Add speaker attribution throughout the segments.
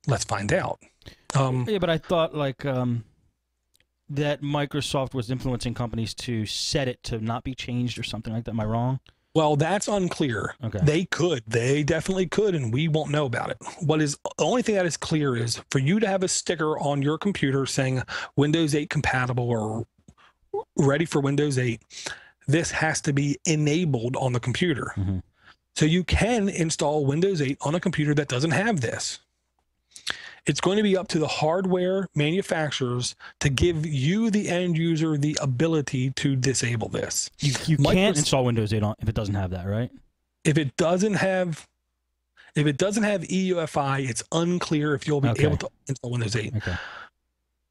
Speaker 1: let's find out.
Speaker 2: Yeah, but I thought like that Microsoft was influencing companies to set it to not be changed or something like that. Am I wrong?
Speaker 1: Well, that's unclear.
Speaker 2: Okay.
Speaker 1: They definitely could, and we won't know about it. What is the only thing that is clear is for you to have a sticker on your computer saying Windows 8 compatible or ready for Windows 8, this has to be enabled on the computer.
Speaker 2: Mm-hmm.
Speaker 1: So you can install Windows 8 on a computer that doesn't have this. It's going to be up to the hardware manufacturers to give you, the end user, the ability to disable this.
Speaker 2: You can't install Windows 8 on if it doesn't have that, right?
Speaker 1: If it doesn't have EUFI, it's unclear if you'll be able to install Windows 8.
Speaker 2: Okay.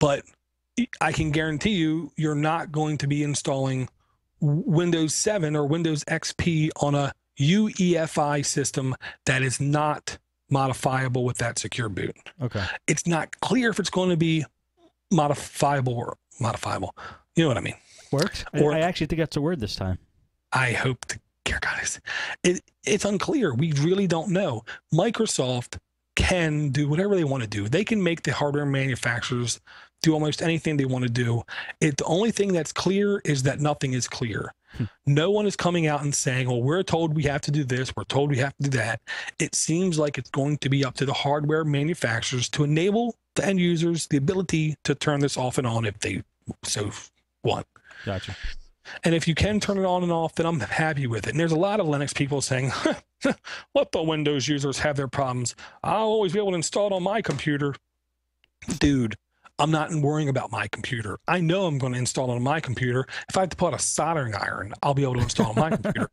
Speaker 1: But I can guarantee you, you're not going to be installing Windows 7 or Windows XP on a UEFI system that is not modifiable with that secure boot.
Speaker 2: Okay.
Speaker 1: It's not clear if it's going to be modifiable or modifiable. You know what I mean?
Speaker 2: Worked. I actually think that's a word this time.
Speaker 1: I hope to, dear God, it's unclear. We really don't know. Microsoft can do whatever they want to do. They can make the hardware manufacturers do almost anything they want to do. The only thing that's clear is that nothing is clear. No one is coming out and saying, well, we're told we have to do this, we're told we have to do that. It seems like it's going to be up to the hardware manufacturers to enable the end users the ability to turn this off and on if they so want.
Speaker 2: Gotcha.
Speaker 1: And if you can turn it on and off, then I'm happy with it. And there's a lot of Linux people saying, let the Windows users have their problems. I'll always be able to install it on my computer. Dude, I'm not worrying about my computer. I know I'm going to install it on my computer. If I have to put a soldering iron, I'll be able to install it on my computer.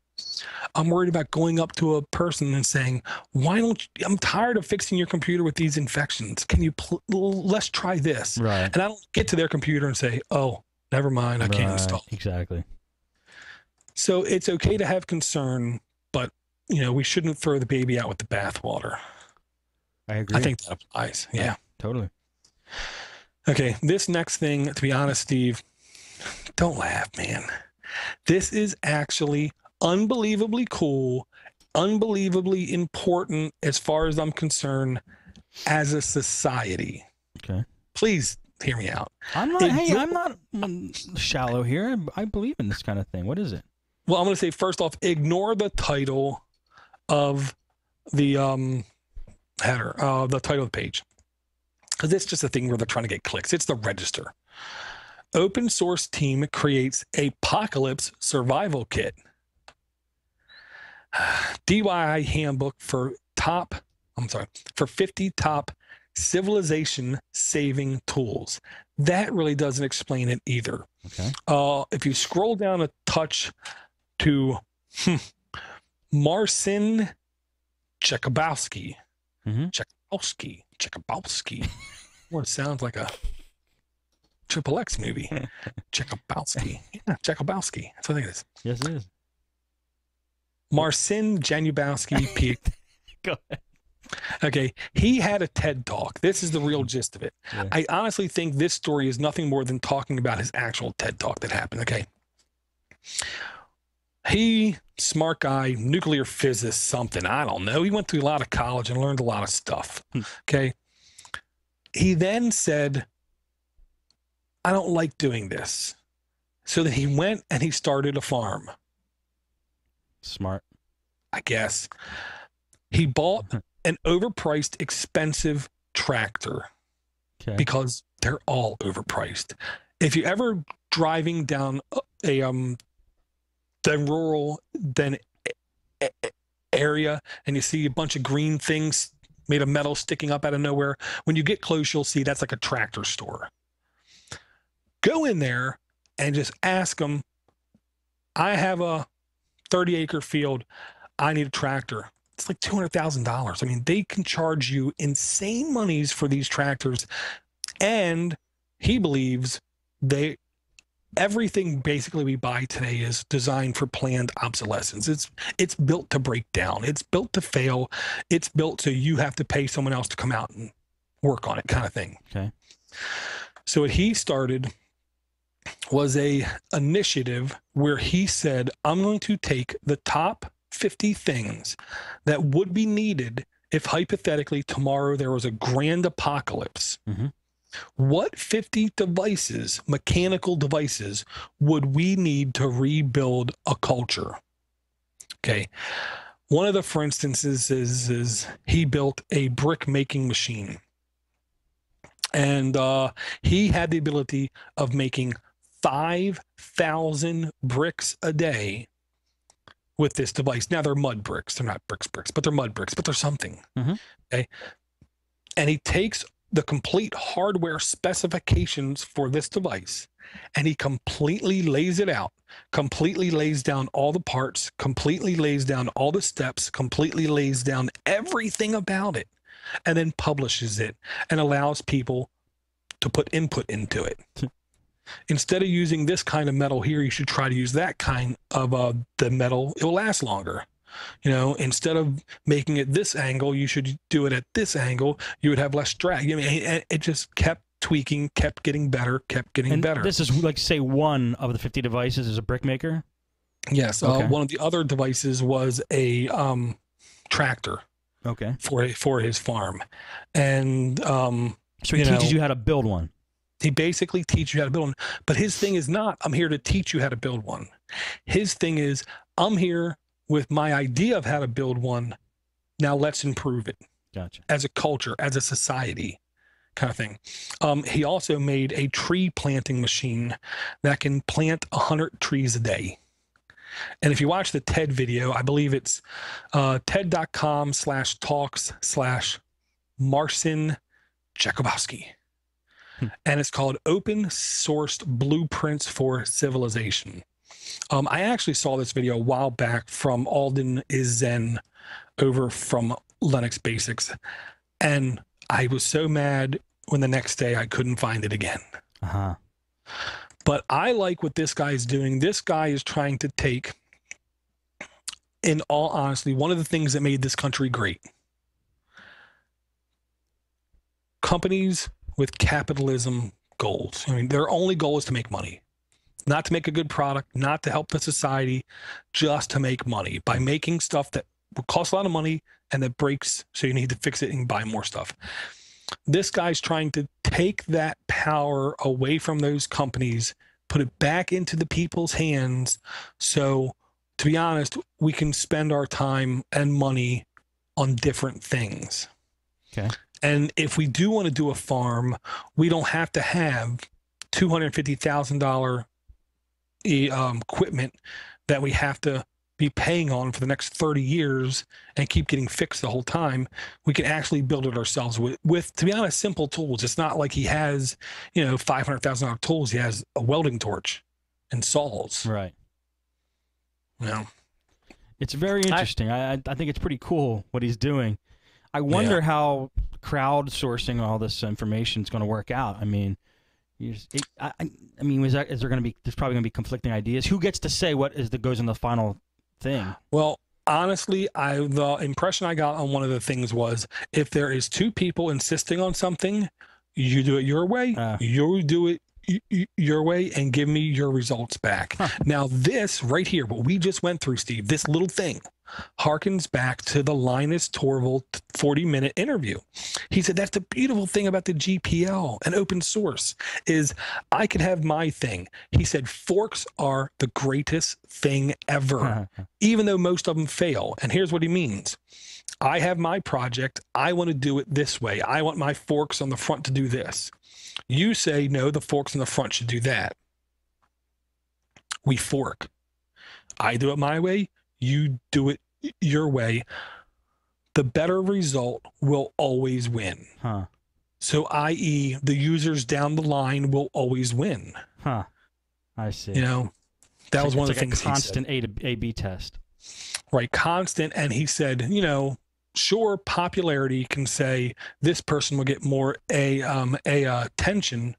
Speaker 1: I'm worried about going up to a person and saying, why don't you, I'm tired of fixing your computer with these infections. Can you, let's try this.
Speaker 2: Right.
Speaker 1: And I don't get to their computer and say, oh, never mind, I can't install.
Speaker 2: Exactly.
Speaker 1: So it's okay to have concern, but, you know, we shouldn't throw the baby out with the bathwater.
Speaker 2: I agree.
Speaker 1: I think that applies. Yeah.
Speaker 2: Totally.
Speaker 1: Okay, this next thing, to be honest, Steve, don't laugh, man. This is actually unbelievably cool, unbelievably important as far as I'm concerned as a society.
Speaker 2: Okay.
Speaker 1: Please hear me out.
Speaker 2: I'm not shallow here. I believe in this kind of thing. What is it?
Speaker 1: Well, I'm going to say, first off, ignore the title of the header, the title of the page. Because it's just a thing where they're trying to get clicks. It's the register. Open source team creates Apocalypse survival kit. DIY handbook for 50 top civilization saving tools. That really doesn't explain it either.
Speaker 2: Okay.
Speaker 1: If you scroll down a touch to Marcin Czekabowski. Czekabowski. Well, it sounds like a Triple X movie. Czekabowski. Yeah, Czekabowski. That's what I think it is.
Speaker 2: Yes, it is.
Speaker 1: Marcin Janubowski.
Speaker 2: Go ahead.
Speaker 1: Okay, he had a TED Talk. This is the real gist of it. Yeah. I honestly think this story is nothing more than talking about his actual TED Talk that happened. Okay. He, smart guy, nuclear physicist, something. I don't know. He went through a lot of college and learned a lot of stuff. Okay. He then said, I don't like doing this. So then he went and he started a farm.
Speaker 2: Smart.
Speaker 1: I guess. He bought an overpriced, expensive tractor.
Speaker 2: Okay.
Speaker 1: Because they're all overpriced. If you're ever driving down the rural area and you see a bunch of green things made of metal sticking up out of nowhere, when you get close, you'll see that's like a tractor store. Go in there and just ask them, I have a 30-acre field. I need a tractor. It's like $200,000. I mean, they can charge you insane monies for these tractors. And he believes everything basically we buy today is designed for planned obsolescence. It's built to break down. It's built to fail. It's built so you have to pay someone else to come out and work on it, kind of thing.
Speaker 2: Okay.
Speaker 1: So what he started was a initiative where he said, I'm going to take the top 50 things that would be needed if hypothetically tomorrow there was a grand apocalypse,
Speaker 2: Mm-hmm.
Speaker 1: what 50 devices, mechanical devices, would we need to rebuild a culture? Okay. One of the, for instances, is he built a brick making machine. And he had the ability of making 5,000 bricks a day with this device. Now they're mud bricks. They're not bricks, but they're mud bricks, but they're something.
Speaker 2: Mm-hmm.
Speaker 1: Okay. And he takes the complete hardware specifications for this device and he completely lays it out, completely lays down all the parts, completely lays down all the steps, completely lays down everything about it, and then publishes it and allows people to put input into it. Instead of using this kind of metal here, you should try to use that kind of the metal. It will last longer. You know, instead of making it this angle, you should do it at this angle. You would have less drag. I mean, it just kept tweaking, kept getting better, kept getting better.
Speaker 2: This is like, say, one of the 50 devices is a brick maker?
Speaker 1: Yes.
Speaker 2: Okay.
Speaker 1: One of the other devices was a tractor.
Speaker 2: Okay.
Speaker 1: For his farm. And
Speaker 2: so he teaches you how to build one.
Speaker 1: He basically teaches you how to build one. But his thing is not, I'm here to teach you how to build one. His thing is, I'm here with my idea of how to build one. Now let's improve it.
Speaker 2: Gotcha.
Speaker 1: As a culture, as a society kind of thing. He also made a tree planting machine that can plant 100 trees a day. And if you watch the TED video, I believe it's TED.com/talks/Marcin Jakubowski. And it's called Open Sourced Blueprints for Civilization. I actually saw this video a while back from Alden Is Zen over from Linux Basics. And I was so mad when the next day I couldn't find it again.
Speaker 2: Uh-huh.
Speaker 1: But I like what this guy is doing. This guy is trying to take, in all honesty, one of the things that made this country great. Companies with capitalism goals. I mean, their only goal is to make money, not to make a good product, not to help the society, just to make money by making stuff that will cost a lot of money and that breaks, so you need to fix it and buy more stuff. This guy's trying to take that power away from those companies, put it back into the people's hands. So, to be honest, we can spend our time and money on different things.
Speaker 2: Okay.
Speaker 1: And if we do want to do a farm, we don't have to have $250,000 equipment that we have to be paying on for the next 30 years and keep getting fixed the whole time. We can actually build it ourselves with, to be honest, simple tools. It's not like he has, $500,000 tools. He has a welding torch and saws.
Speaker 2: Right.
Speaker 1: You know,
Speaker 2: it's very interesting. I think it's pretty cool what he's doing. I wonder how crowdsourcing all this information is going to work out. I mean, is there going to be? There's probably going to be conflicting ideas. Who gets to say what is that goes in the final thing?
Speaker 1: Well, honestly, the impression I got on one of the things was, if there is two people insisting on something, you do it your way. You do it your way and give me your results back. Huh. Now, this right here, what we just went through, Steve, this little thing harkens back to the Linus Torvald 40-minute interview. He said, that's the beautiful thing about the GPL and open source is I can have my thing. He said, forks are the greatest thing ever, even though most of them fail. And here's what he means. I have my project. I want to do it this way. I want my forks on the front to do this. You say, no, the forks on the front should do that. We fork. I do it my way. You do it your way. The better result will always win.
Speaker 2: Huh.
Speaker 1: So, i.e., the users down the line will always win.
Speaker 2: Huh. I see.
Speaker 1: That was one of the things
Speaker 2: he said. Constant A/B test.
Speaker 1: Right. Constant. And he said, sure, popularity can say this person will get more attention,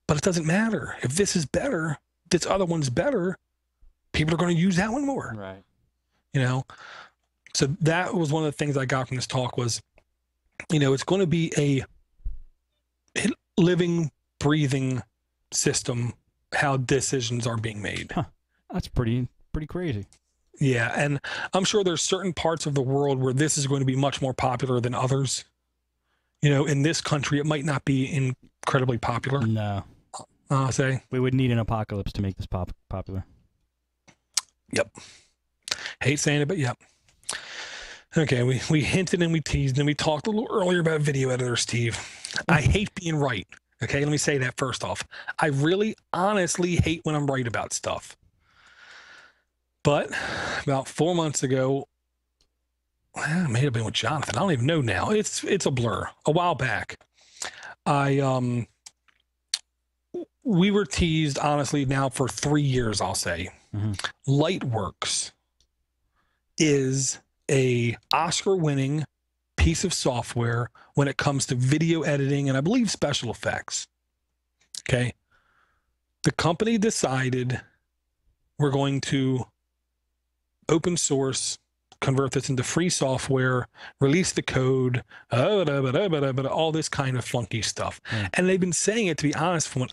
Speaker 1: but it doesn't matter. If this is better, this other one's better, people are going to use that one more.
Speaker 2: Right.
Speaker 1: So that was one of the things I got from this talk was, it's going to be a living, breathing system, how decisions are being made.
Speaker 2: Huh. That's pretty crazy.
Speaker 1: Yeah, and I'm sure there's certain parts of the world where this is going to be much more popular than others. You know, in this country, it might not be incredibly popular.
Speaker 2: No.
Speaker 1: I'll say.
Speaker 2: We would need an apocalypse to make this popular.
Speaker 1: Yep. Hate saying it, but yep. Okay, we hinted and we teased and we talked a little earlier about video editors, Steve. I hate being right. Okay, let me say that first off. I really honestly hate when I'm right about stuff. But about 4 months ago, well, it may have been with Jonathan. I don't even know now. It's a blur. A while back, we were teased, honestly, now for 3 years, I'll say.
Speaker 2: Mm-hmm.
Speaker 1: Lightworks is a Oscar-winning piece of software when it comes to video editing and I believe special effects. Okay. The company decided we're going to open source, convert this into free software, release the code, all this kind of funky stuff. And they've been saying it, to be honest, from